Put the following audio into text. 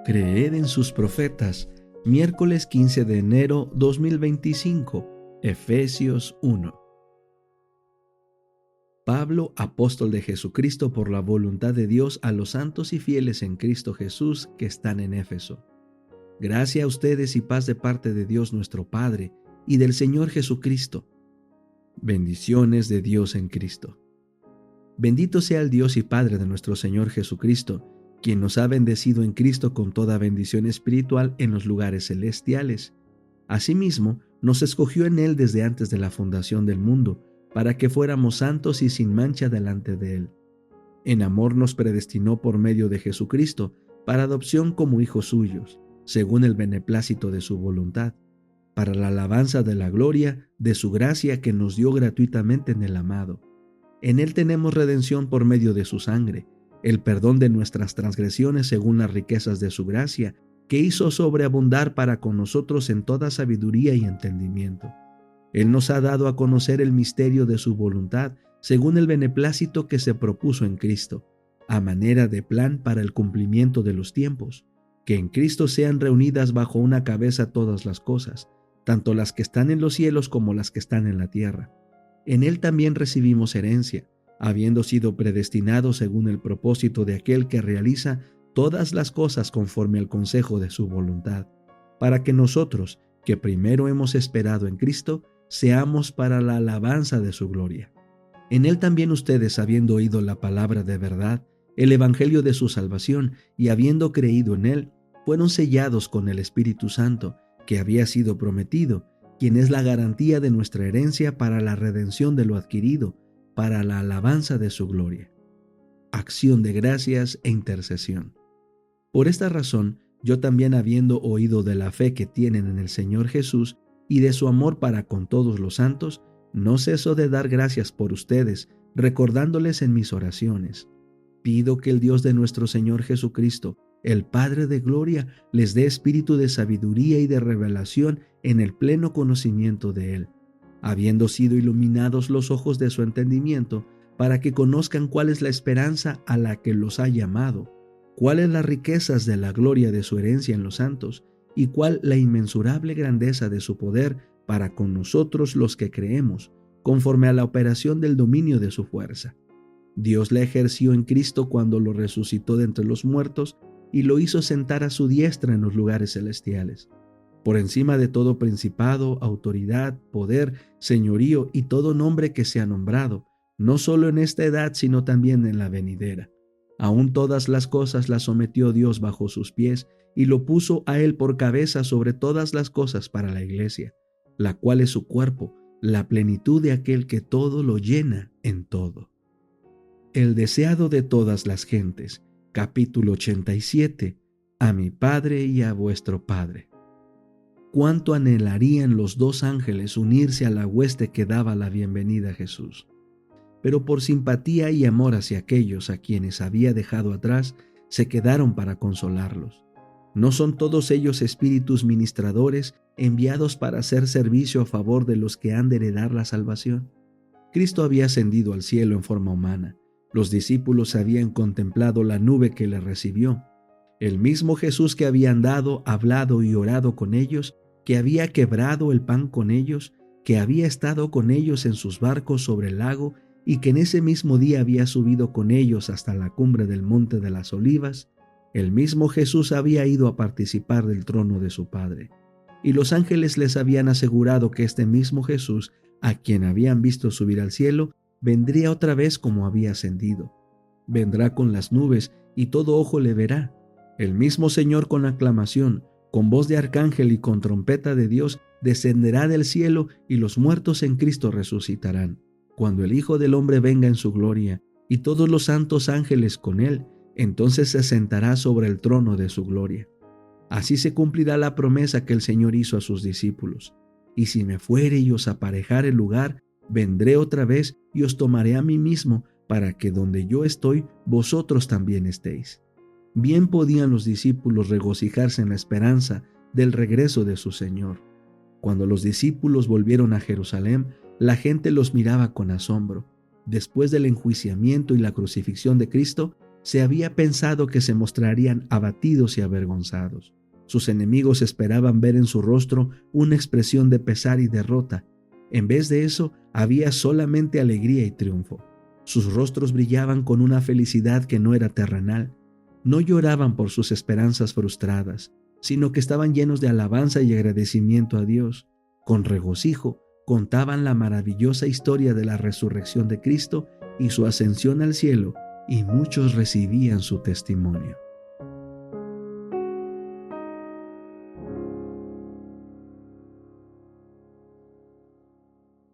Creed en sus profetas. Miércoles 15 de enero 2025. Efesios 1. Pablo, apóstol de Jesucristo por la voluntad de Dios, a los santos y fieles en Cristo Jesús que están en Éfeso. Gracia a ustedes y paz de parte de Dios nuestro Padre y del Señor Jesucristo. Bendiciones de Dios en Cristo. Bendito sea el Dios y Padre de nuestro Señor Jesucristo, quien nos ha bendecido en Cristo con toda bendición espiritual en los lugares celestiales. Asimismo, nos escogió en Él desde antes de la fundación del mundo, para que fuéramos santos y sin mancha delante de Él. En amor nos predestinó por medio de Jesucristo, para adopción como hijos suyos, según el beneplácito de su voluntad, para la alabanza de la gloria de su gracia que nos dio gratuitamente en el amado. En Él tenemos redención por medio de su sangre, el perdón de nuestras transgresiones según las riquezas de su gracia, que hizo sobreabundar para con nosotros en toda sabiduría y entendimiento. Él nos ha dado a conocer el misterio de su voluntad, según el beneplácito que se propuso en Cristo, a manera de plan para el cumplimiento de los tiempos, que en Cristo sean reunidas bajo una cabeza todas las cosas, tanto las que están en los cielos como las que están en la tierra. En Él también recibimos herencia, habiendo sido predestinados según el propósito de aquel que realiza todas las cosas conforme al consejo de su voluntad, para que nosotros, que primero hemos esperado en Cristo, seamos para la alabanza de su gloria. En Él también ustedes, habiendo oído la palabra de verdad, el evangelio de su salvación, y habiendo creído en Él, fueron sellados con el Espíritu Santo, que había sido prometido, quien es la garantía de nuestra herencia para la redención de lo adquirido, para la alabanza de su gloria. Acción de gracias e intercesión. Por esta razón, yo también, habiendo oído de la fe que tienen en el Señor Jesús y de su amor para con todos los santos, no ceso de dar gracias por ustedes, recordándoles en mis oraciones. Pido que el Dios de nuestro Señor Jesucristo, el Padre de gloria, les dé espíritu de sabiduría y de revelación en el pleno conocimiento de Él, habiendo sido iluminados los ojos de su entendimiento, para que conozcan cuál es la esperanza a la que los ha llamado, cuáles las riquezas de la gloria de su herencia en los santos, y cuál la inmensurable grandeza de su poder para con nosotros los que creemos, conforme a la operación del dominio de su fuerza. Dios la ejerció en Cristo cuando lo resucitó de entre los muertos y lo hizo sentar a su diestra en los lugares celestiales, por encima de todo principado, autoridad, poder, señorío y todo nombre que sea nombrado, no solo en esta edad, sino también en la venidera. Aún todas las cosas las sometió Dios bajo sus pies y lo puso a Él por cabeza sobre todas las cosas para la iglesia, la cual es su cuerpo, la plenitud de aquel que todo lo llena en todo. El deseado de todas las gentes, capítulo 87, a mi Padre y a vuestro Padre. Cuánto anhelarían los dos ángeles unirse a la hueste que daba la bienvenida a Jesús. Pero por simpatía y amor hacia aquellos a quienes había dejado atrás, se quedaron para consolarlos. ¿No son todos ellos espíritus ministradores enviados para hacer servicio a favor de los que han de heredar la salvación? Cristo había ascendido al cielo en forma humana. Los discípulos habían contemplado la nube que le recibió. El mismo Jesús que había andado, hablado y orado con ellos, que había quebrado el pan con ellos, que había estado con ellos en sus barcos sobre el lago y que en ese mismo día había subido con ellos hasta la cumbre del monte de las Olivas, el mismo Jesús había ido a participar del trono de su Padre. Y los ángeles les habían asegurado que este mismo Jesús, a quien habían visto subir al cielo, vendría otra vez como había ascendido. Vendrá con las nubes y todo ojo le verá. El mismo Señor con aclamación, con voz de arcángel y con trompeta de Dios, descenderá del cielo y los muertos en Cristo resucitarán. Cuando el Hijo del Hombre venga en su gloria y todos los santos ángeles con Él, entonces se sentará sobre el trono de su gloria. Así se cumplirá la promesa que el Señor hizo a sus discípulos. Y si me fuere y os aparejare el lugar, vendré otra vez y os tomaré a mí mismo, para que donde yo estoy, vosotros también estéis. Bien podían los discípulos regocijarse en la esperanza del regreso de su Señor. Cuando los discípulos volvieron a Jerusalén, la gente los miraba con asombro. Después del enjuiciamiento y la crucifixión de Cristo, se había pensado que se mostrarían abatidos y avergonzados. Sus enemigos esperaban ver en su rostro una expresión de pesar y derrota. En vez de eso, había solamente alegría y triunfo. Sus rostros brillaban con una felicidad que no era terrenal. No lloraban por sus esperanzas frustradas, sino que estaban llenos de alabanza y agradecimiento a Dios. Con regocijo, contaban la maravillosa historia de la resurrección de Cristo y su ascensión al cielo, y muchos recibían su testimonio.